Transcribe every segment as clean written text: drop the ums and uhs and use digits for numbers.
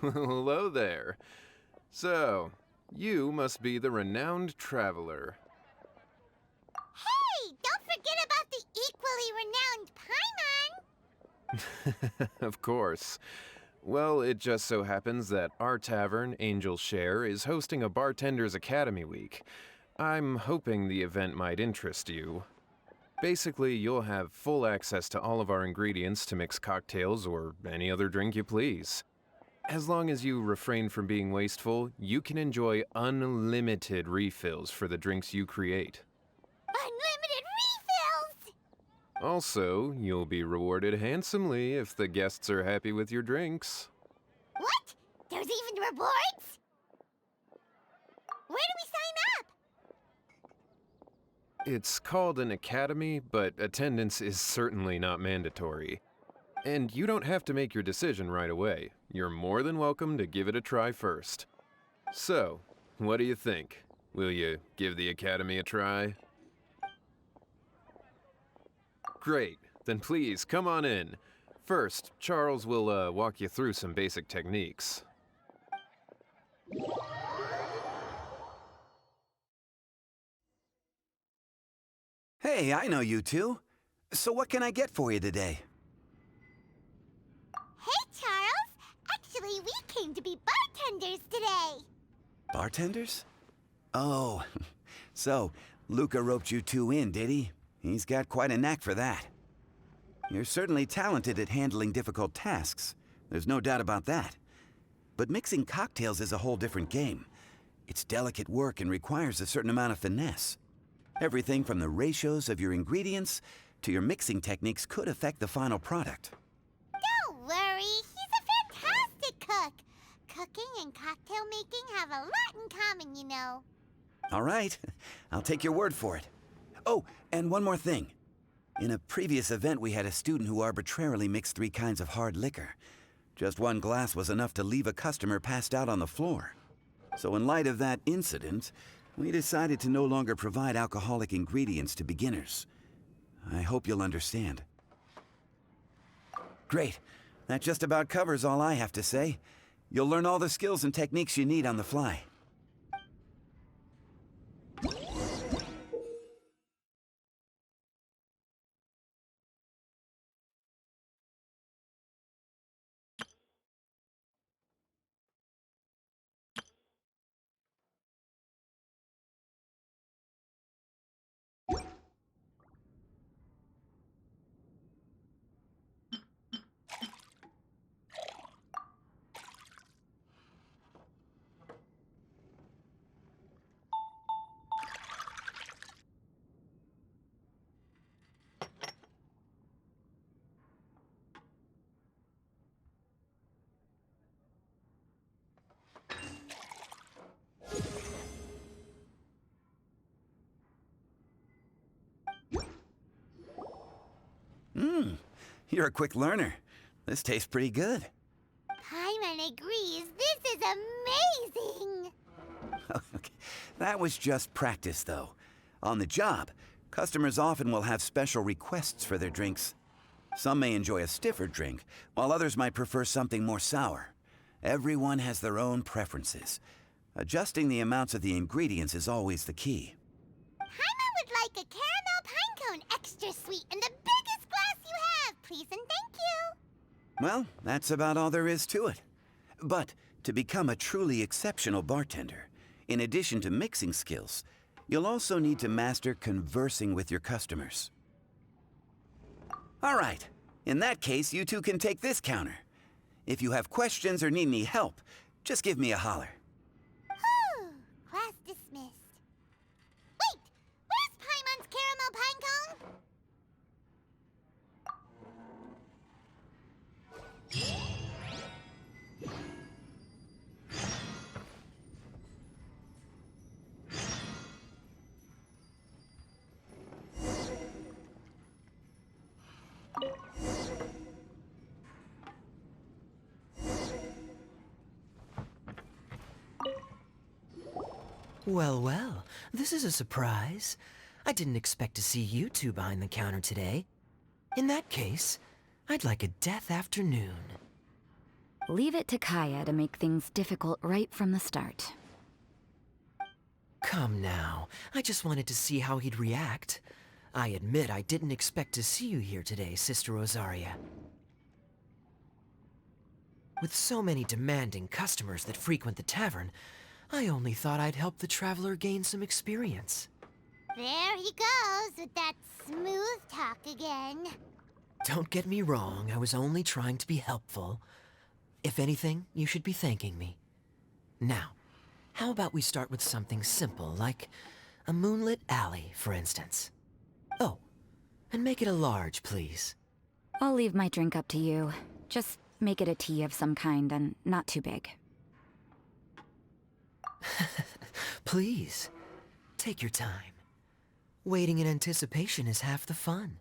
Hello there. So, you must be the renowned traveler. Hey, don't forget about the equally renowned Paimon! Of course. Well, it just so happens that our tavern, Angel's Share, is hosting a Bartender's Academy Week. I'm hoping the event might interest you. Basically, you'll have full access to all of our ingredients to mix cocktails or any other drink you please. As long as you refrain from being wasteful, you can enjoy unlimited refills for the drinks you create. Unlimited refills! Also, you'll be rewarded handsomely if the guests are happy with your drinks. What? There's even rewards? Where do we sign up? It's called an academy, but attendance is certainly not mandatory. And you don't have to make your decision right away. You're more than welcome to give it a try first. So, what do you think? Will you give the academy a try? Great. Then please, come on in. First, Charles will walk you through some basic techniques. Hey, I know you two. So what can I get for you today? Hey, Charles! Actually, we came to be bartenders today! Bartenders? Oh, so Luca roped you two in, did he? He's got quite a knack for that. You're certainly talented at handling difficult tasks. There's no doubt about that. But mixing cocktails is a whole different game. It's delicate work and requires a certain amount of finesse. Everything from the ratios of your ingredients to your mixing techniques could affect the final product. Don't worry, he's a fantastic cook! Cooking and cocktail making have a lot in common, you know. All right, I'll take your word for it. Oh, and one more thing. In a previous event, we had a student who arbitrarily mixed 3 kinds of hard liquor. Just one glass was enough to leave a customer passed out on the floor. So in light of that incident, we decided to no longer provide alcoholic ingredients to beginners. I hope you'll understand. Great. That just about covers all I have to say. You'll learn all the skills and techniques you need on the fly. You're a quick learner. This tastes pretty good. Paimon agrees this is amazing! Okay. That was just practice, though. On the job, customers often will have special requests for their drinks. Some may enjoy a stiffer drink, while others might prefer something more sour. Everyone has their own preferences. Adjusting the amounts of the ingredients is always the key. Paimon would like a caramel pine cone extra sweet in the biggest glass you have, please and thank you! Well, that's about all there is to it. But to become a truly exceptional bartender, in addition to mixing skills, you'll also need to master conversing with your customers. All right. In that case, you two can take this counter. If you have questions or need any help, just give me a holler. Whew, class dismissed. Wait, where's Paimon's caramel pine cone? Well, well, this is a surprise. I didn't expect to see you two behind the counter today. In that case, I'd like a death afternoon. Leave it to Kaya to make things difficult right from the start. Come now. I just wanted to see how he'd react. I admit I didn't expect to see you here today, Sister Rosaria. With so many demanding customers that frequent the tavern, I only thought I'd help the traveler gain some experience. There he goes with that smooth talk again. Don't get me wrong, I was only trying to be helpful. If anything, you should be thanking me. Now, how about we start with something simple, like a moonlit alley, for instance? Oh, and make it a large, please. I'll leave my drink up to you. Just make it a tea of some kind and not too big. Please, take your time. Waiting in anticipation is half the fun.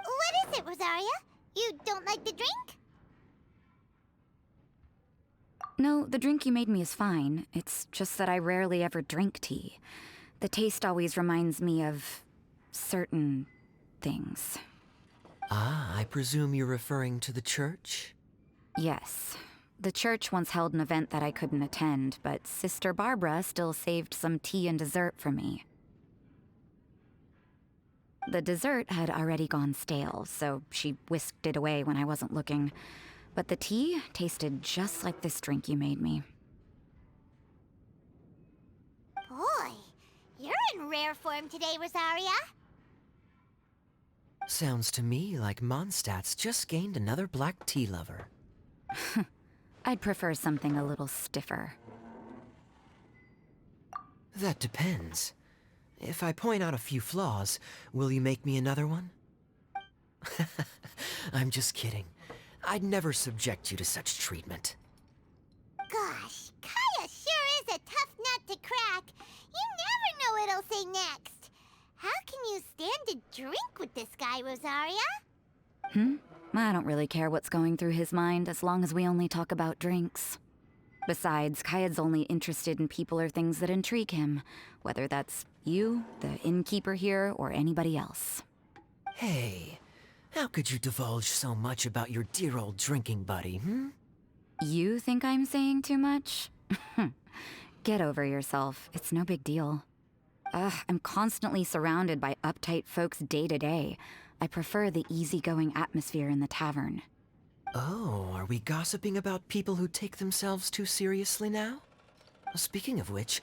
What is it, Rosaria? You don't like the drink? No, the drink you made me is fine. It's just that I rarely ever drink tea. The taste always reminds me of certain things. Ah, I presume you're referring to the church? Yes. The church once held an event that I couldn't attend, but Sister Barbara still saved some tea and dessert for me. The dessert had already gone stale, so she whisked it away when I wasn't looking. But the tea tasted just like this drink you made me. Boy, you're in rare form today, Rosaria. Sounds to me like Mondstadt's just gained another black tea lover. I'd prefer something a little stiffer. That depends. If I point out a few flaws, will you make me another one? I'm just kidding. I'd never subject you to such treatment. Gosh, Kaya sure is a tough nut to crack. You never know what he'll say next. How can you stand to drink with this guy, Rosaria? I don't really care what's going through his mind as long as we only talk about drinks. Besides, Kayad's only interested in people or things that intrigue him, whether that's you, the innkeeper here, or anybody else. Hey, how could you divulge so much about your dear old drinking buddy, You think I'm saying too much? Get over yourself. It's no big deal. I'm constantly surrounded by uptight folks day to day. I prefer the easygoing atmosphere in the tavern. Oh, are we gossiping about people who take themselves too seriously now? Speaking of which,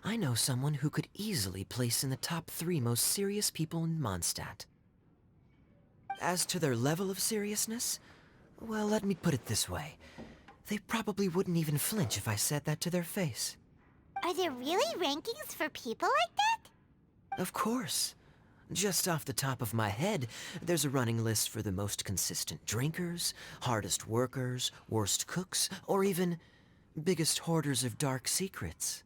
I know someone who could easily place in the top 3 most serious people in Mondstadt. As to their level of seriousness, well, let me put it this way. They probably wouldn't even flinch if I said that to their face. Are there really rankings for people like that? Of course. Just off the top of my head, there's a running list for the most consistent drinkers, hardest workers, worst cooks, or even biggest hoarders of dark secrets.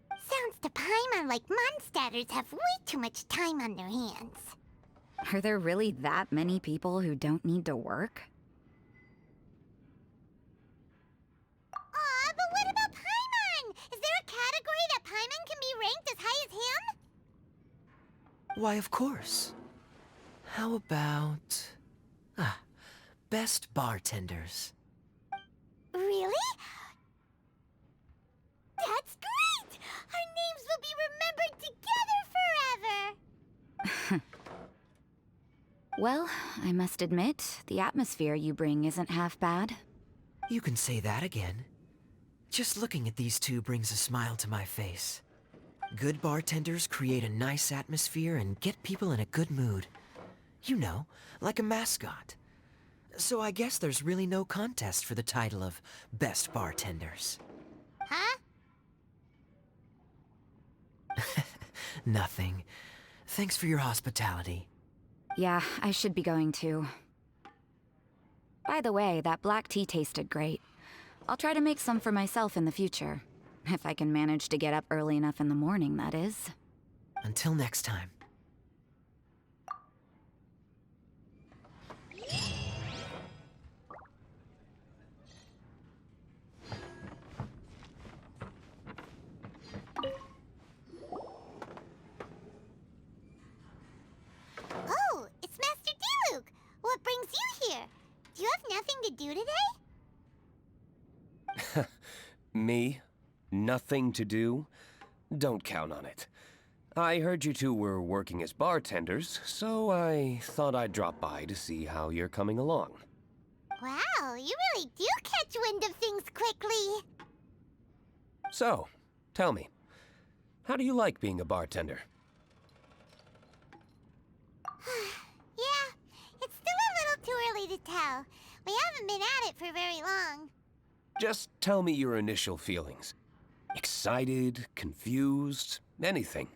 Sounds to Paimon like Mondstadters have way too much time on their hands. Are there really that many people who don't need to work? Aw, but what about Paimon? Is there a category that Paimon can be ranked as high as him? Why, of course. How about... best bartenders. Really? That's great! Our names will be remembered together forever! Well, I must admit, the atmosphere you bring isn't half bad. You can say that again. Just looking at these two brings a smile to my face. Good bartenders create a nice atmosphere and get people in a good mood. You know, like a mascot. So I guess there's really no contest for the title of Best Bartenders. Huh? Nothing. Thanks for your hospitality. Yeah, I should be going too. By the way, that black tea tasted great. I'll try to make some for myself in the future. If I can manage to get up early enough in the morning, that is. Until next time. Oh, it's Master Diluc! What brings you here? Do you have nothing to do today? Me? Nothing to do? Don't count on it. I heard you two were working as bartenders, so I thought I'd drop by to see how you're coming along. Wow, you really do catch wind of things quickly. So, tell me, how do you like being a bartender? Yeah, it's still a little too early to tell. We haven't been at it for very long. Just tell me your initial feelings. Excited, confused, anything.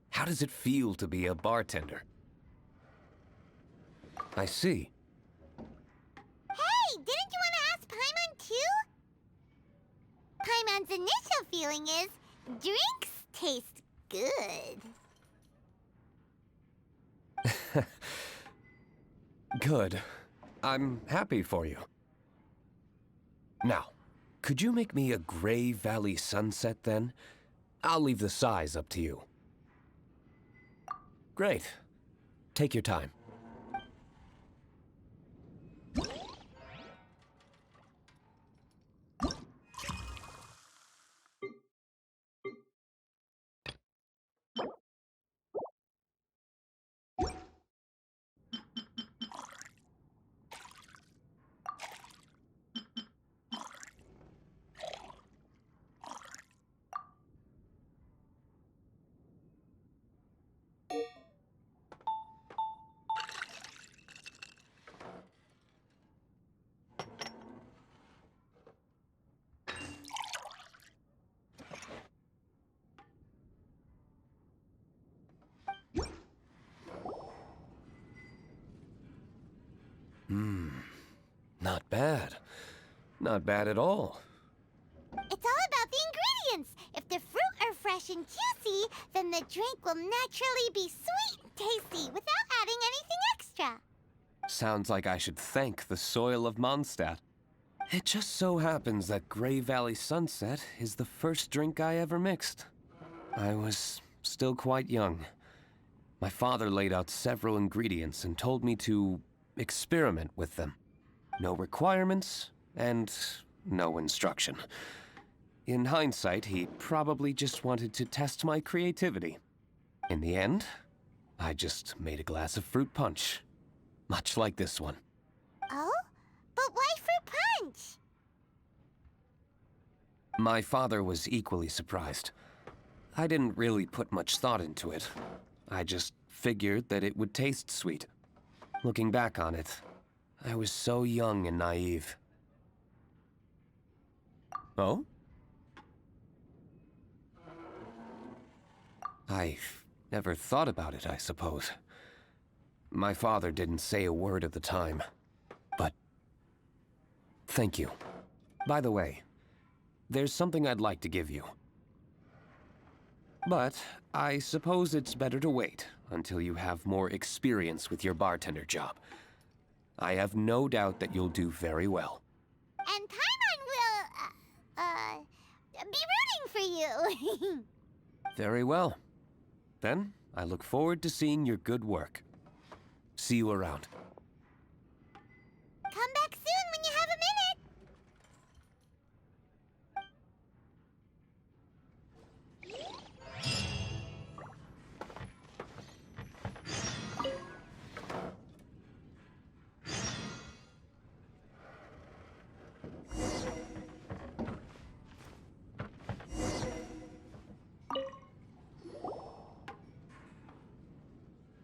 How does it feel to be a bartender? I see. Hey, didn't you want to ask Paimon too? Paimon's initial feeling is, drinks taste good. Good. I'm happy for you. Now, could you make me a Gray Valley sunset then? I'll leave the size up to you. Great. Take your time. Not bad. Not bad at all. It's all about the ingredients. If the fruit are fresh and juicy, then the drink will naturally be sweet and tasty without adding anything extra. Sounds like I should thank the soil of Mondstadt. It just so happens that Gray Valley Sunset is the first drink I ever mixed. I was still quite young. My father laid out several ingredients and told me to experiment with them. No requirements and no instruction. In hindsight, he probably just wanted to test my creativity. In the end, I just made a glass of fruit punch. Much like this one. Oh? But why fruit punch? My father was equally surprised. I didn't really put much thought into it. I just figured that it would taste sweet. Looking back on it, I was so young and naive. Oh? I never thought about it, I suppose. My father didn't say a word at the time, but thank you. By the way, there's something I'd like to give you. But I suppose it's better to wait until you have more experience with your bartender job. I have no doubt that you'll do very well. And Paimon will, be rooting for you. Very well. Then I look forward to seeing your good work. See you around. Come back soon when you have a minute.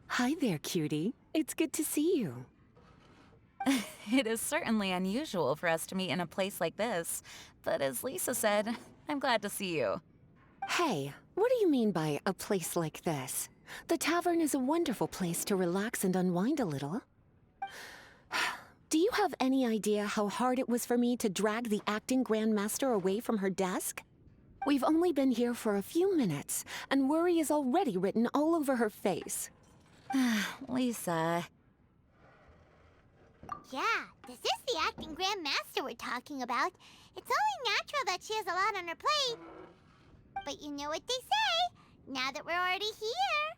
Hi there, cutie. It's good to see you. It is certainly unusual for us to meet in a place like this, but as Lisa said, I'm glad to see you. Hey, what do you mean by a place like this? The tavern is a wonderful place to relax and unwind a little. Do you have any idea how hard it was for me to drag the acting grandmaster away from her desk? We've only been here for a few minutes, and worry is already written all over her face. Lisa. Yeah, this is the acting grandmaster we're talking about. It's only natural that she has a lot on her plate. But you know what they say, now that we're already here.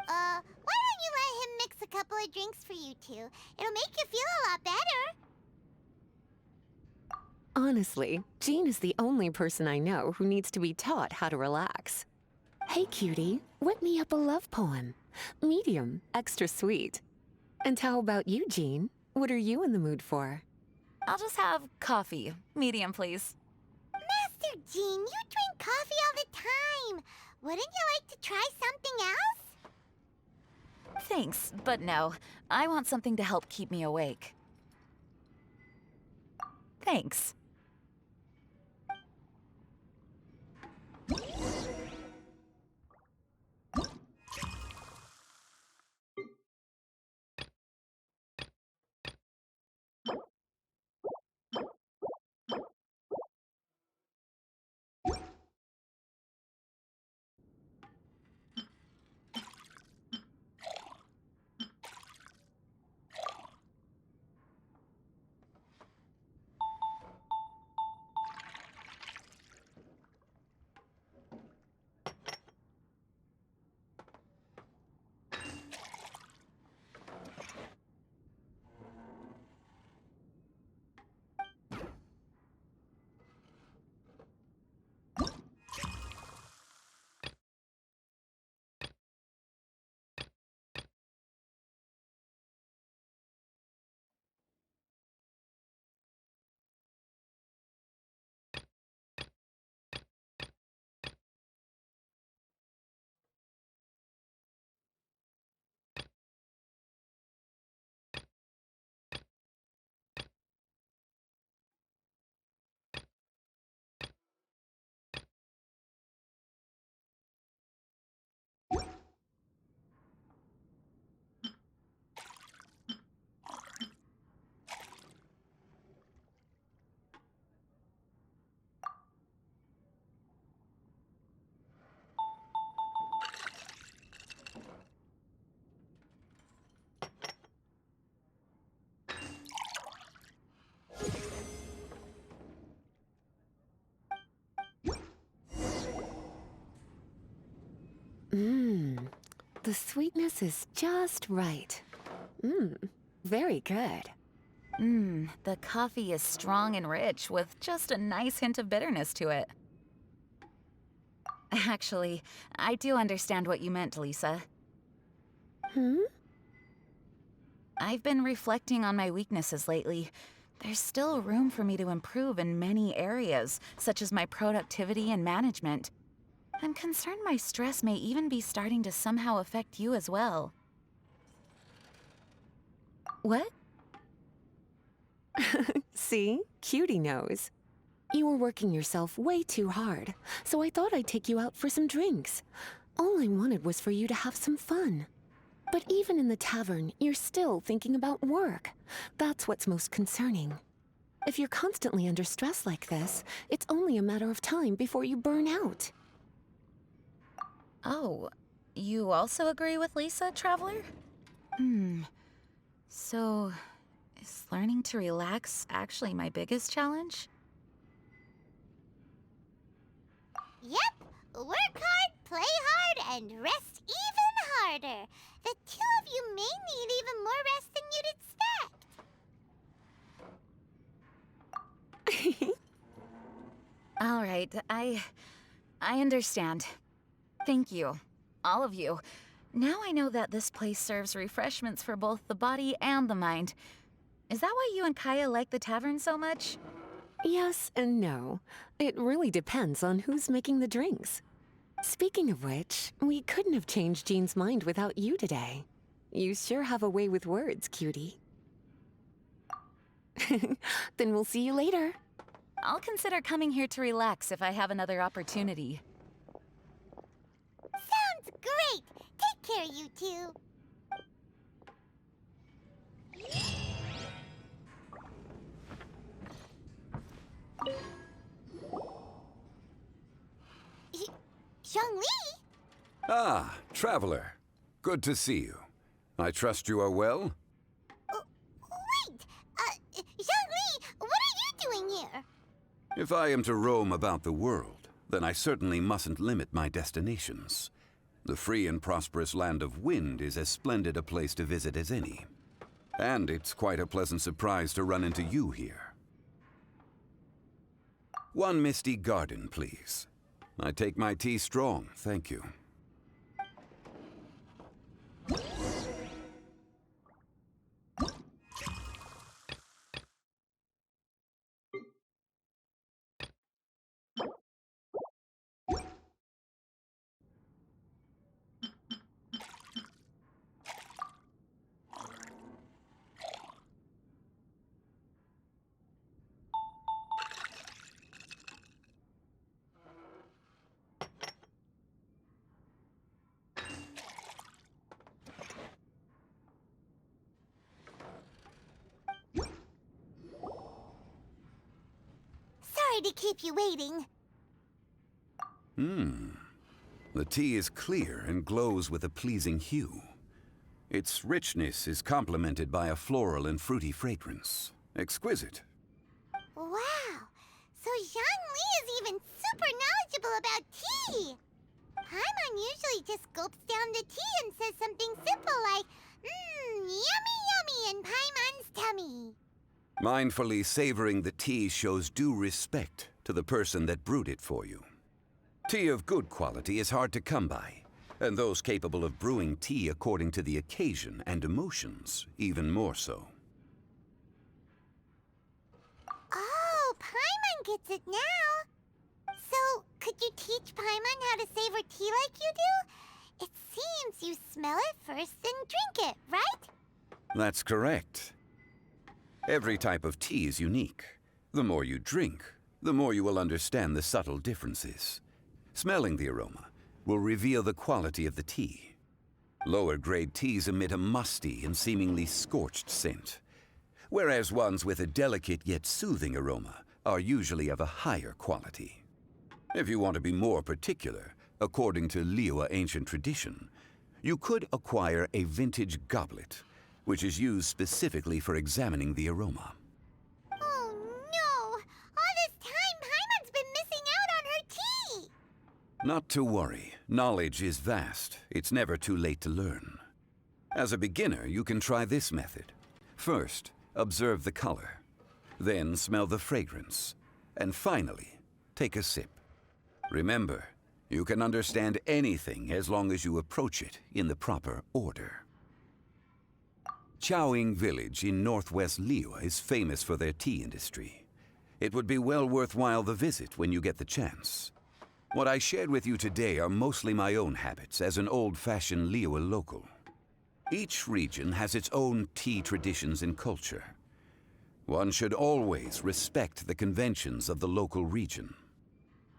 Why don't you let him mix a couple of drinks for you two? It'll make you feel a lot better. Honestly, Jean is the only person I know who needs to be taught how to relax. Hey, cutie, whip me up a love poem. Medium, extra sweet. And how about you, Jean? What are you in the mood for? I'll just have coffee. Medium, please. Master Jean, you drink coffee all the time. Wouldn't you like to try something else? Thanks, but no. I want something to help keep me awake. Thanks. The sweetness is just right. Very good. The coffee is strong and rich with just a nice hint of bitterness to it. Actually, I do understand what you meant, Lisa. I've been reflecting on my weaknesses lately. There's still room for me to improve in many areas, such as my productivity and management. I'm concerned my stress may even be starting to somehow affect you as well. What? See? Cutie knows. You were working yourself way too hard, so I thought I'd take you out for some drinks. All I wanted was for you to have some fun. But even in the tavern, you're still thinking about work. That's what's most concerning. If you're constantly under stress like this, it's only a matter of time before you burn out. Oh, you also agree with Lisa, Traveler? So, is learning to relax actually my biggest challenge? Yep. Work hard, play hard, and rest even harder. The two of you may need even more rest than you'd expect. All right, I understand. Thank you, all of you. Now I know that this place serves refreshments for both the body and the mind. Is that why you and Kaya like the tavern so much? Yes and no. It really depends on who's making the drinks. Speaking of which, we couldn't have changed Jean's mind without you today. You sure have a way with words, cutie. Then we'll see you later. I'll consider coming here to relax if I have another opportunity. Sounds great. Take care, you two. Zhongli? Ah, Traveler. Good to see you. I trust you are well? Wait! Zhongli, what are you doing here? If I am to roam about the world, then I certainly mustn't limit my destinations. The free and prosperous land of Wind is as splendid a place to visit as any. And it's quite a pleasant surprise to run into you here. One misty garden, please. I take my tea strong, thank you. Sorry to keep you waiting. The tea is clear and glows with a pleasing hue. Its richness is complemented by a floral and fruity fragrance. Exquisite. Wow! So Zhongli is even super knowledgeable about tea! Paimon usually just gulps down the tea and says something simple like, yummy yummy in Paimon's tummy. Mindfully savoring the tea shows due respect to the person that brewed it for you. Tea of good quality is hard to come by, and those capable of brewing tea according to the occasion and emotions, even more so. Oh, Paimon gets it now. So, could you teach Paimon how to savor tea like you do? It seems you smell it first and drink it, right? That's correct. Every type of tea is unique. The more you drink, the more you will understand the subtle differences. Smelling the aroma will reveal the quality of the tea. Lower-grade teas emit a musty and seemingly scorched scent, whereas ones with a delicate yet soothing aroma are usually of a higher quality. If you want to be more particular, according to Liyue ancient tradition, you could acquire a vintage goblet, which is used specifically for examining the aroma. Oh no! All this time, Paimon's been missing out on her tea! Not to worry. Knowledge is vast. It's never too late to learn. As a beginner, you can try this method. First, observe the color. Then smell the fragrance. And finally, take a sip. Remember, you can understand anything as long as you approach it in the proper order. Chaoying Village in northwest Liyue is famous for their tea industry. It would be well worthwhile the visit when you get the chance. What I shared with you today are mostly my own habits as an old-fashioned Liyue local. Each region has its own tea traditions and culture. One should always respect the conventions of the local region.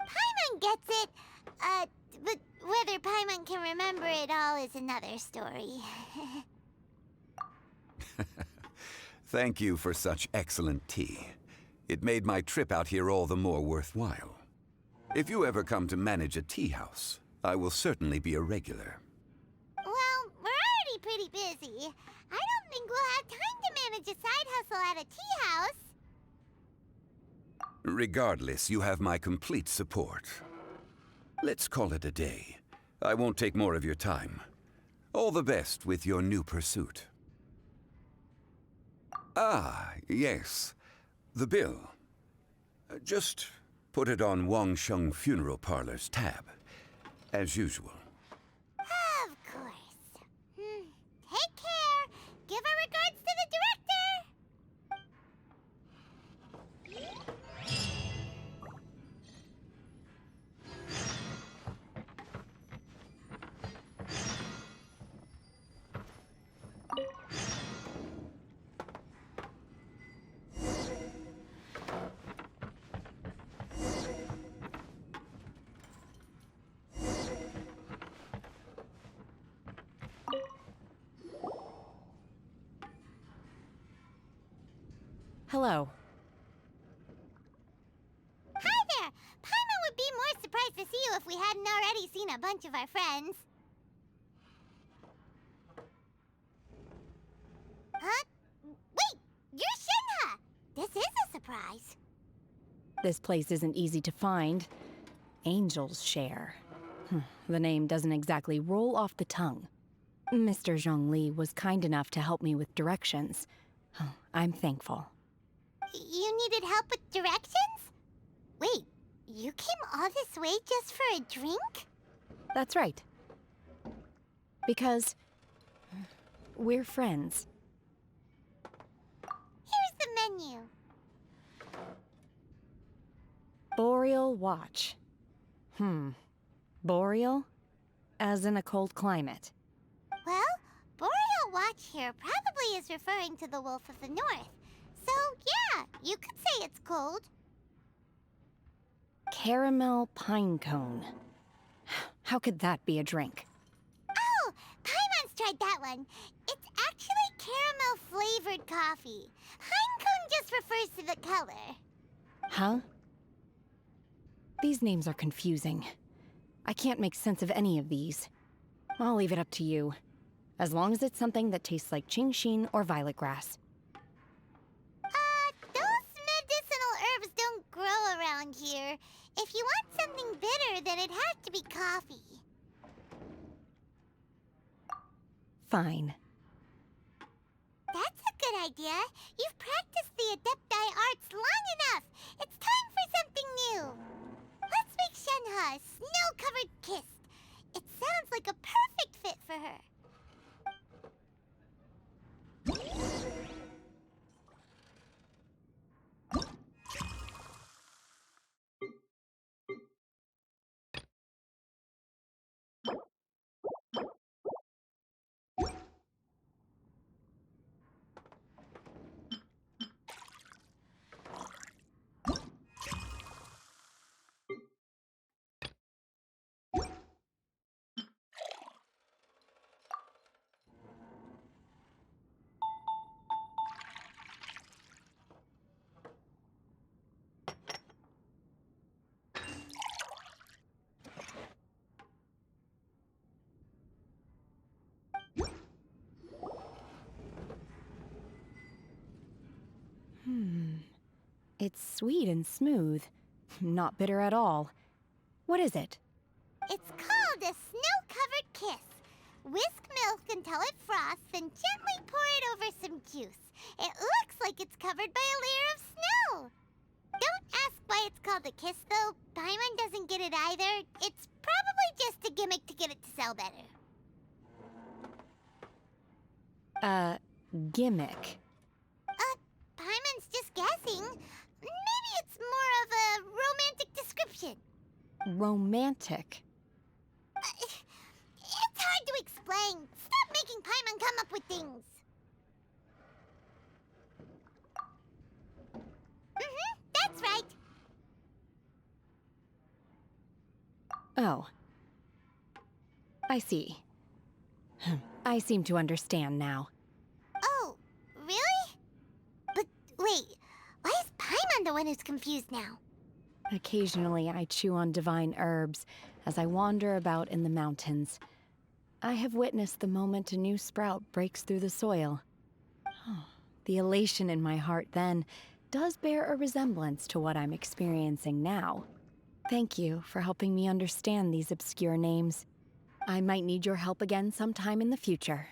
Paimon gets it, but whether Paimon can remember it all is another story. Thank you for such excellent tea. It made my trip out here all the more worthwhile. If you ever come to manage a tea house, I will certainly be a regular. Well, we're already pretty busy. I don't think we'll have time to manage a side hustle at a tea house. Regardless, you have my complete support. Let's call it a day. I won't take more of your time. All the best with your new pursuit. Ah, yes. The bill. Just put it on Wang Sheng Funeral Parlor's tab. As usual. Of course. Take care. Give our regards to the director. Hello. Hi there. Paimon would be more surprised to see you if we hadn't already seen a bunch of our friends. Huh? Wait, you're Shenhe! This is a surprise. This place isn't easy to find. Angel's Share. The name doesn't exactly roll off the tongue. Mr. Zhongli was kind enough to help me with directions. I'm thankful. You needed help with directions? Wait, you came all this way just for a drink? That's right. Because we're friends. Here's the menu. Boreal Watch. Boreal? As in a cold climate. Well, Boreal Watch here probably is referring to the Wolf of the North. So, yeah, you could say it's cold. Caramel pine cone. How could that be a drink? Oh, Paimon's tried that one. It's actually caramel-flavored coffee. Pine cone just refers to the color. Huh? These names are confusing. I can't make sense of any of these. I'll leave it up to you. As long as it's something that tastes like Qingxin or violet grass. Those medicinal herbs don't grow around here. If you want something bitter, then it has to be coffee. Fine. That's a good idea. You've practiced the Adepti arts long enough. It's time for something new. Let's make Shenhe a snow-covered kiss. It sounds like a perfect fit for her. It's sweet and smooth. Not bitter at all. What is it? It's called a snow-covered kiss. Whisk milk until it froths, then gently pour it over some juice. It looks like it's covered by a layer of snow. Don't ask why it's called a kiss, though. Paimon doesn't get it either. It's probably just a gimmick to get it to sell better. Gimmick. Paimon's just guessing. Maybe it's more of a romantic description. Romantic. It's hard to explain. Stop making Paimon come up with things. That's right. Oh. I see. I seem to understand now. Oh, really? But wait, why is Paimon the one who's confused now? Occasionally I chew on divine herbs, as I wander about in the mountains. I have witnessed the moment a new sprout breaks through the soil. The elation in my heart then does bear a resemblance to what I'm experiencing now. Thank you for helping me understand these obscure names. I might need your help again sometime in the future.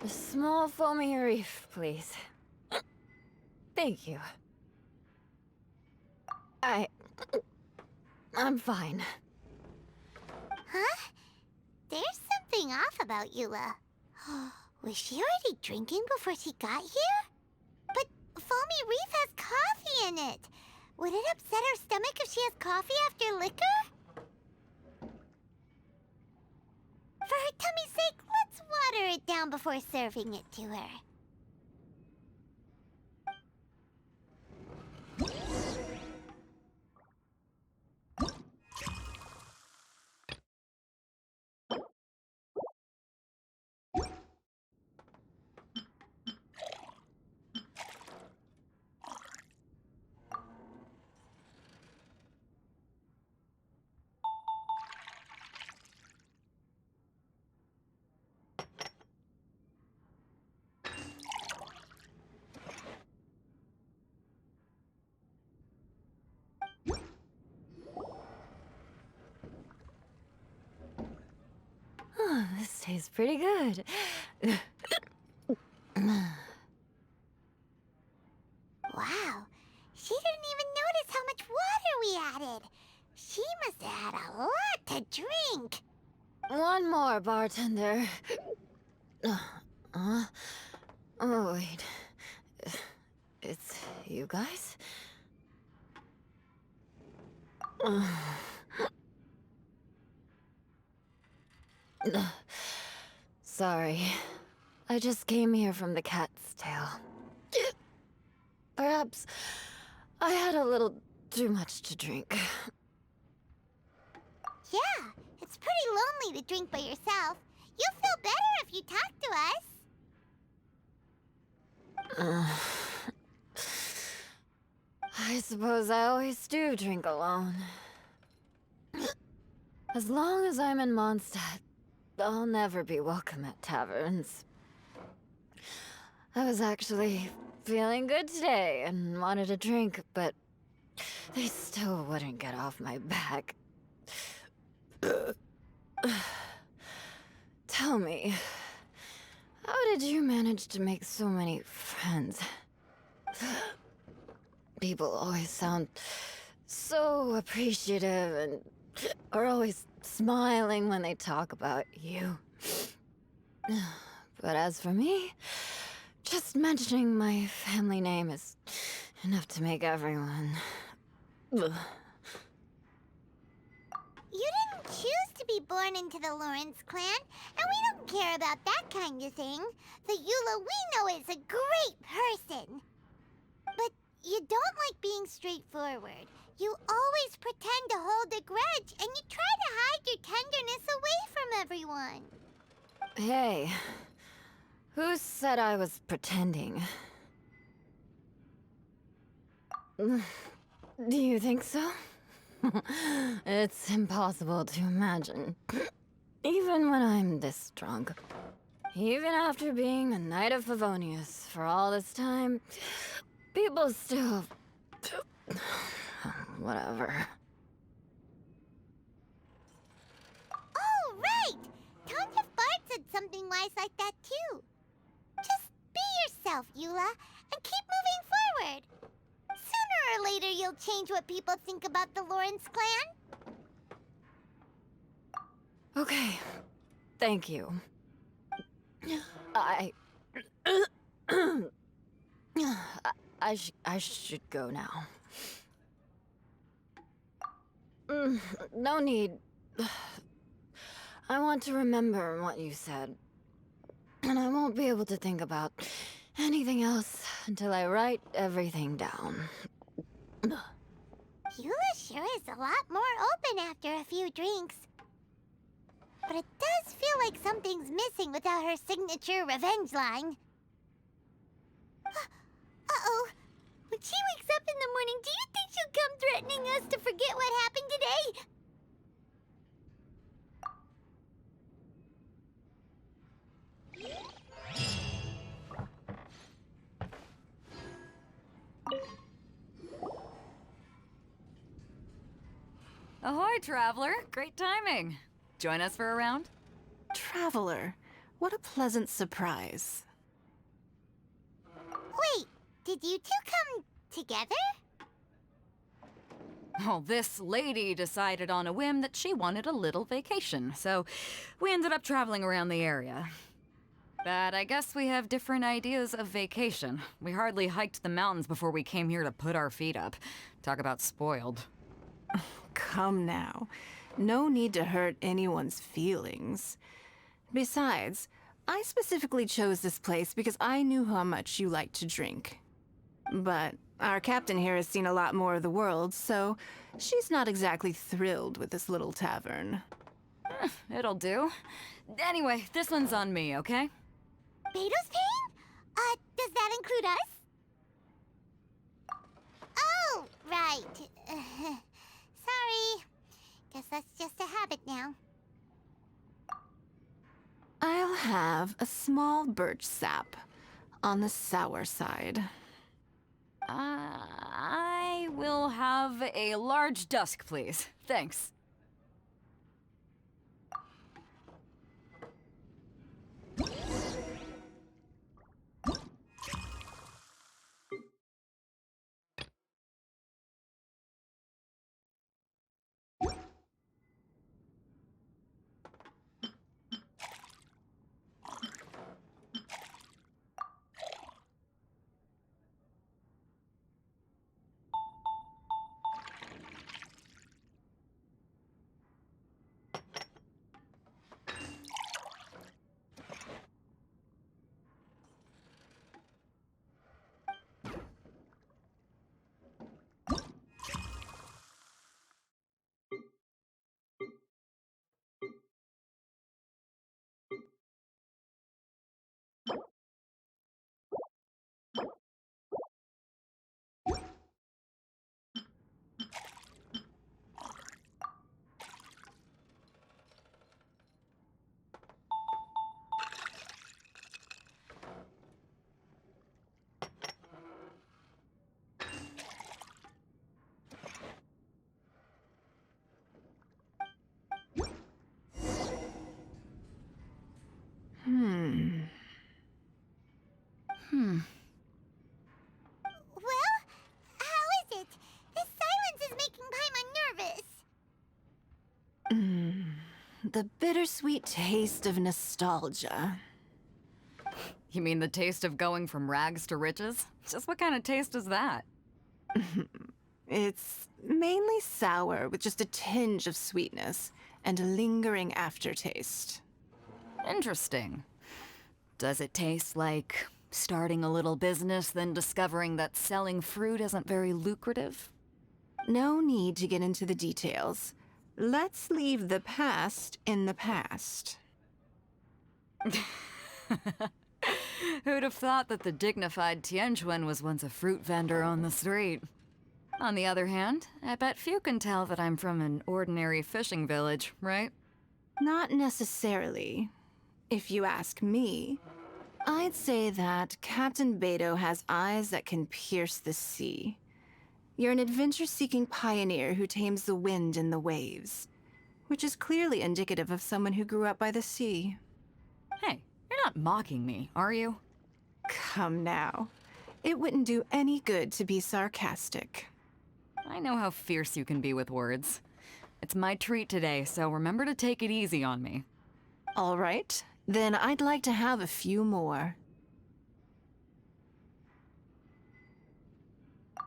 A small foamy reef, please. Thank you. I'm fine. Huh? There's something off about Eula. Was she already drinking before she got here? But foamy reef has coffee in it. Would it upset her stomach if she has coffee after liquor? For her tummy's sake, let's water it down before serving it to her. Oh, this tastes pretty good. Wow, she didn't even notice how much water we added. She must have had a lot to drink. One more, bartender. Oh, wait. It's you guys? Sorry. I just came here from the Cat's Tail. Perhaps I had a little too much to drink. Yeah, it's pretty lonely to drink by yourself. You'll feel better if you talk to us. I suppose I always do drink alone. As long as I'm in Mondstadt, I'll never be welcome at taverns. I was actually feeling good today and wanted a drink, but they still wouldn't get off my back. Tell me, how did you manage to make so many friends? People always sound so appreciative and are always smiling when they talk about you. But as for me, just mentioning my family name is enough to make everyone... You didn't choose to be born into the Lawrence clan, and we don't care about that kind of thing. The Eula we know is a great person. But you don't like being straightforward. You always pretend to hold a grudge, and you try to hide your tenderness away from everyone. Hey, who said I was pretending? Do you think so? It's impossible to imagine. Even when I'm this drunk. Even after being a Knight of Favonius for all this time, people still... Whatever. Oh, right! Tanta Bard said something wise like that, too. Just be yourself, Eula, and keep moving forward. Sooner or later, you'll change what people think about the Lawrence clan. Okay. Thank you. I should go now. No need. I want to remember what you said. And I won't be able to think about anything else until I write everything down. Eula sure is a lot more open after a few drinks. But it does feel like something's missing without her signature revenge line. When she wakes up in the morning, do you think she'll come threatening us to forget what happened today? Ahoy, traveler. Great timing. Join us for a round? Traveler, what a pleasant surprise. Wait, did you two come together? Well, this lady decided on a whim that she wanted a little vacation, so we ended up traveling around the area. But I guess we have different ideas of vacation. We hardly hiked the mountains before we came here to put our feet up. Talk about spoiled. Come now. No need to hurt anyone's feelings. Besides, I specifically chose this place because I knew how much you like to drink. But our captain here has seen a lot more of the world, so she's not exactly thrilled with this little tavern. It'll do. Anyway, this one's on me, okay? Beto's paying? Does that include us? Oh, right. Sorry. Guess that's just a habit now. I'll have a small birch sap on the sour side. I will have a large dusk, please. Thanks. Well, how is it? This silence is making Paimon nervous. The bittersweet taste of nostalgia. You mean the taste of going from rags to riches? Just what kind of taste is that? It's mainly sour with just a tinge of sweetness and a lingering aftertaste. Interesting. Does it taste like starting a little business, then discovering that selling fruit isn't very lucrative? No need to get into the details. Let's leave the past in the past. Who'd have thought that the dignified Tianquan was once a fruit vendor on the street? On the other hand, I bet few can tell that I'm from an ordinary fishing village, right? Not necessarily. If you ask me, I'd say that Captain Beto has eyes that can pierce the sea. You're an adventure-seeking pioneer who tames the wind and the waves, which is clearly indicative of someone who grew up by the sea. Hey, you're not mocking me, are you? Come now. It wouldn't do any good to be sarcastic. I know how fierce you can be with words. It's my treat today, so remember to take it easy on me. All right, then I'd like to have a few more.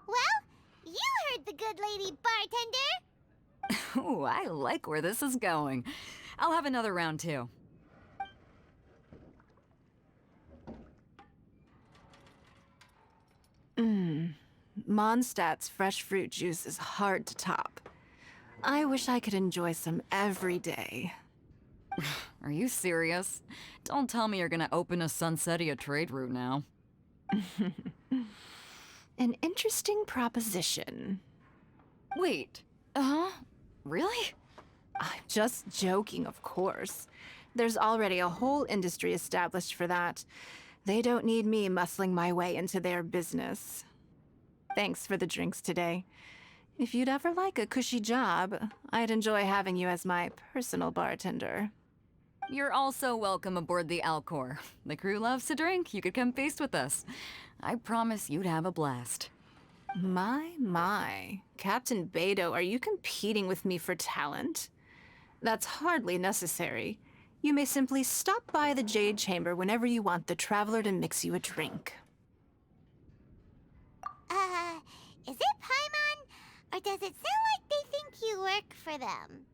Well, you heard the good lady bartender. Ooh, I like where this is going. I'll have another round too. Mondstadt's fresh fruit juice is hard to top. I wish I could enjoy some every day. Are you serious? Don't tell me you're gonna open a Sunsetia trade route now. An interesting proposition. Wait, really? I'm just joking, of course. There's already a whole industry established for that. They don't need me muscling my way into their business. Thanks for the drinks today. If you'd ever like a cushy job, I'd enjoy having you as my personal bartender. You're also welcome aboard the Alcor. The crew loves to drink. You could come feast with us. I promise you'd have a blast. My. Captain Beidou, are you competing with me for talent? That's hardly necessary. You may simply stop by the Jade Chamber whenever you want the Traveler to mix you a drink. Is it Paimon? Or does it sound like they think you work for them?